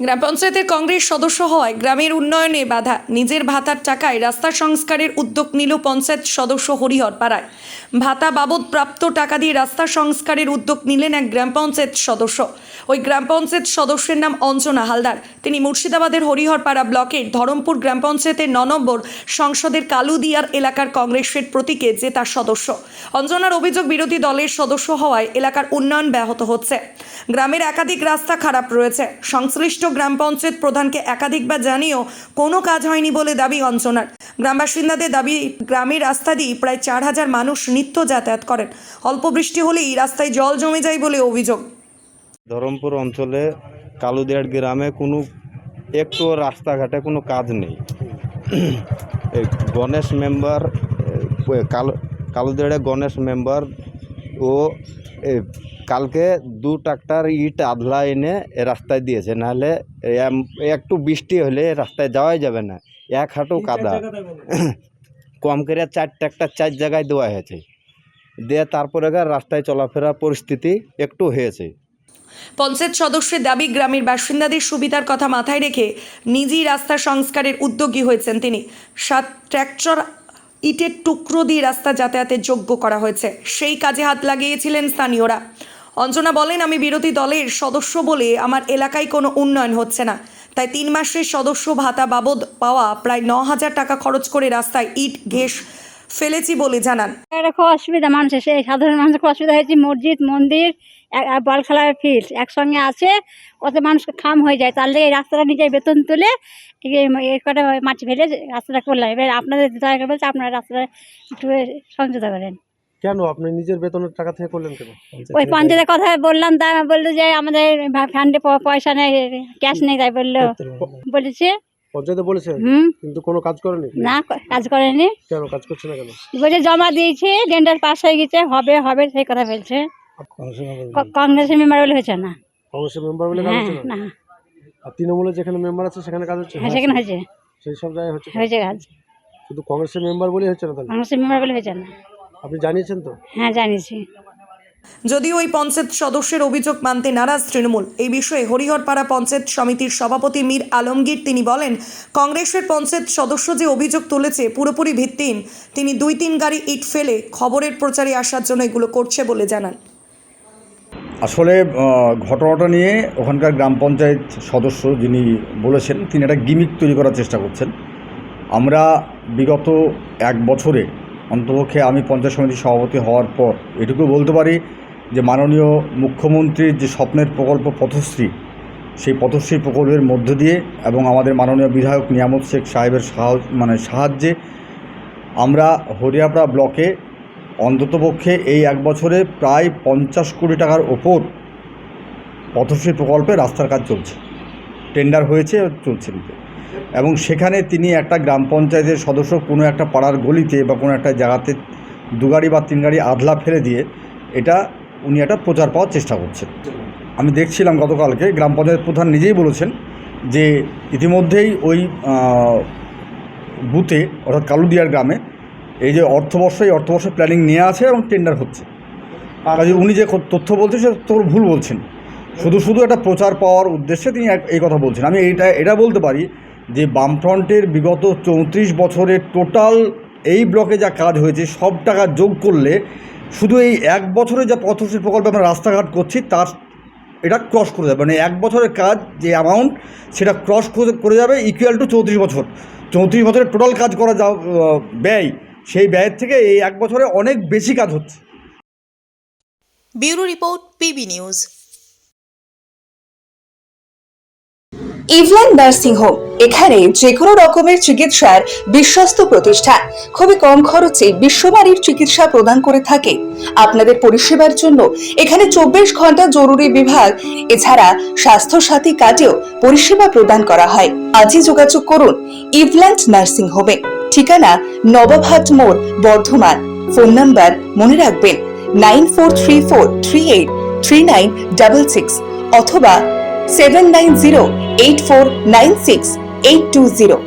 গ্রাম পঞ্চায়েতের কংগ্রেস সদস্য হওয়ায় গ্রামের উন্নয়নে বাধা, নিজের ভাতার টাকায় রাস্তা সংস্কারের উদ্যোগ নিল পঞ্চায়েত সদস্য হরিহর পাড়ায়। ভাতা বাবদ প্রাপ্ত টাকা দিয়ে রাস্তা সংস্কারের উদ্যোগ নিলেন এক গ্রাম পঞ্চায়েত সদস্য। ওই গ্রাম পঞ্চায়েত সদস্যের নাম অঞ্জনা হালদার। তিনি মুর্শিদাবাদের হরিহরপাড়া ব্লকের ধরমপুর গ্রাম পঞ্চায়েতের 9 নম্বর সংসদের কালুদিয়ার এলাকার কংগ্রেসের প্রতীকে জেতা সদস্য। অঞ্জনার অভিযোগ, বিরোধী দলের সদস্য হওয়ায় এলাকার উন্নয়ন ব্যাহত হচ্ছে। গ্রামের একাধিক রাস্তা খারাপ রয়েছে। সংশ্লিষ্ট গ্রাম পঞ্চায়েত প্রধানকে একাধিকবার জানিয়েও কোনো কাজ হয়নি বলে দাবি অঞ্জনার। গ্রাম বাসিন্দাদের দাবি, গ্রামের রাস্তা দিয়ে প্রায় 4000 মানুষ নিত্য যাতায়াত করেন। অল্প বৃষ্টি হলেই রাস্তায় জল জমে যায় বলে অভিযোগ। ধরমপুর অঞ্চলে কালুদিয়ার গ্রামে কোনো একটু রাস্তাঘাটে কোনো কাজ নেই। গণেশ মেম্বার, কালুদিয়ার গণেশ মেম্বার ও কালকে 2 ট্রাক্টর ইট আধলা এনে রাস্তায় দিয়েছে, নাহলে একটু বৃষ্টি হলে রাস্তায় যাওয়াই যাবে না। 1 হাঁটু কাদা, কম করে 4 ট্রাক্টর 4 জায়গায় দেওয়া হয়েছে, দিয়ে তারপরে রাস্তায় চলাফেরার পরিস্থিতি একটু হয়েছে। পঞ্চায়েত সদস্যের দাবি, গ্রামের বাসিন্দাদের সুবিধার কথা মাথায় রেখে নিজেই রাস্তা সংস্কারের উদ্যোগী হয়েছেন তিনি। 7 ট্রাক্টর ইটের টুকরো দিয়ে রাস্তা যাতায়াতের যোগ্য করা হয়েছে, সেই কাজে হাত লাগিয়েছিলেন স্থানীয়রা। অঞ্জনা বলেন, আমি বিরোধী দলের সদস্য বলে আমার এলাকায় কোনো উন্নয়ন হচ্ছে না, তাই 3 মাসের সদস্য ভাতা বাবদ পাওয়া প্রায় 9000 টাকা খরচ করে রাস্তায় ইট ঘেঁষ ফেলেছি বলে জানান। খুব অসুবিধা মানুষের, সেই সাধারণ মানুষের খুব অসুবিধা হয়েছে। মসজিদ, মন্দির, বল খেলার ফিল্ড একসঙ্গে আছে, কত মানুষ খাম হয়ে যায়। তার লেগে এই রাস্তাটা নিজের বেতন তুলে কটা মাটি ফেলে রাস্তাটা করলাম। এবার আপনাদের দয়া করে বলছে আপনারা রাস্তাটা একটু সংযত করেন। কেন আপনি নিজের বেতনের টাকা থেকে করলেন কেন? ওই পঞ্চায়েতের কথা বললাম, তা বললো যে আমাদের ফান্ডে পয়সা নেই, ক্যাশ নেই, তাই বললো বলেছে। পঞ্চায়েতে বলেছে কিন্তু কোনো কাজ করেনি? না, কাজ করেনি। কেন কাজ করছে না কেন? বলছে জমা দিয়েছে, টেন্ডার পাস হয়ে গেছে, হবে হবে সেই কথা বলছে। কংগ্রেসের মেম্বার বলে হয়েছে না। কংগ্রেসের মেম্বার বলে কাজ হচ্ছে না? আর তৃণমূলের যেখানে মেম্বার আছে সেখানে কাজ হচ্ছে? হ্যাঁ, সেখানে হয়েছে, সেই সব জায়গায় হচ্ছে কাজ। শুধু কংগ্রেসের মেম্বার বলে হচ্ছে না? তাহলে কংগ্রেসের মেম্বার বলে হয়েছে না। আপনি জানিয়েছেন তো? হ্যাঁ, জানিয়েছি। যদিও ওই পঞ্চায়েত সদস্যের অভিযোগ মানতে নারাজ তৃণমূল। এই বিষয়ে হরিহরপাড়া পঞ্চায়েত সমিতির সভাপতি মীর আলমগীর তিনি বলেন, কংগ্রেসের পঞ্চায়েত সদস্য যে অভিযোগ তুলেছে পুরোপুরি ভিত্তিহীন। তিনি 2-3 গাড়ি ইট ফেলে খবরের প্রচারে আসার জন্য এগুলো করছে বলে জানান। আসলে ঘটনাটা নিয়ে ওখানকার গ্রাম পঞ্চায়েত সদস্য যিনি বলেছেন, তিনি একটা গিমিক তৈরি করার চেষ্টা করছেন। আমরা বিগত 1 বছরে অন্তপক্ষে আমি পঞ্চায়েত সমিতির সভাপতি হওয়ার পর এটুকু বলতে পারি যে মাননীয় মুখ্যমন্ত্রীর যে স্বপ্নের প্রকল্প পথশ্রী, সেই পথশ্রী প্রকল্পের মধ্য দিয়ে এবং আমাদের মাননীয় বিধায়ক নিয়ামত শেখ সাহেবের সাহায্যে আমরা হরিহরপাড়া ব্লকে অন্ততপক্ষে এই 1 বছরে প্রায় 50 কোটি টাকার ওপর পথশ্রী প্রকল্পে রাস্তার কাজ চলছে, টেন্ডার হয়েছে, চলছে। এবং সেখানে তিনি একটা গ্রাম পঞ্চায়েতের সদস্য কোনো একটা পাড়ার গলিতে বা কোনো একটা জায়গাতে 2 গাড়ি বা 3 গাড়ি আধলা ফেলে দিয়ে উনি একটা প্রচার পাওয়ার চেষ্টা করছেন। আমি দেখছিলাম গতকালকে গ্রাম পঞ্চায়েত প্রধান নিজেই বলেছেন যে ইতিমধ্যেই ওই বুথে অর্থাৎ কালুদিয়ার গ্রামে এই যে অর্থবর্ষ প্ল্যানিং নিয়ে আছে এবং টেন্ডার হচ্ছে। কাজে উনি যে তথ্য বলছেন সে তোর ভুল বলছেন, শুধু একটা প্রচার পাওয়ার উদ্দেশ্যে তিনি এই কথা বলছেন। আমি এটা বলতে পারি যে বামফ্রন্টের বিগত 34 বছরের টোটাল এই ব্লকে যা কাজ হয়েছে সব টাকা যোগ করলে শুধু এই 1 বছরে যা পথশ্রী প্রকল্পে আমরা রাস্তাঘাট করছি তার এটা ক্রস করে যাবে। মানে 1 বছরের কাজ যে অ্যামাউন্ট সেটা ক্রস করে যাবে ইকুয়াল টু 34 বছর। 34 বছরের টোটাল কাজ করা যা ব্যয়, সেই ব্যয়ের থেকে এই 1 বছরে অনেক বেশি কাজ হচ্ছে। Bureau report, PB news. ইভল্যান্ড নার্সিং হোম, এখানে যে কোনো রকমের চিকিৎসার বিশ্বস্ত প্রতিষ্ঠান। খুবই কম খরচে বিশ্বমানের চিকিৎসা প্রদান করে থাকে। আপনাদের পরিষেবার জন্য এখানে 24 ঘন্টা জরুরি বিভাগ, এছাড়া স্বাস্থ্য সাথী কার্ডেও পরিষেবা প্রদান করা হয়। আজই যোগাযোগ করুন ইভল্যান্ড নার্সিং হোমে। ঠিকানা নবাবহাট মোড়, বর্ধমান। ফোন নাম্বার মনে রাখবেন 9434383966 অথবা 7908496820।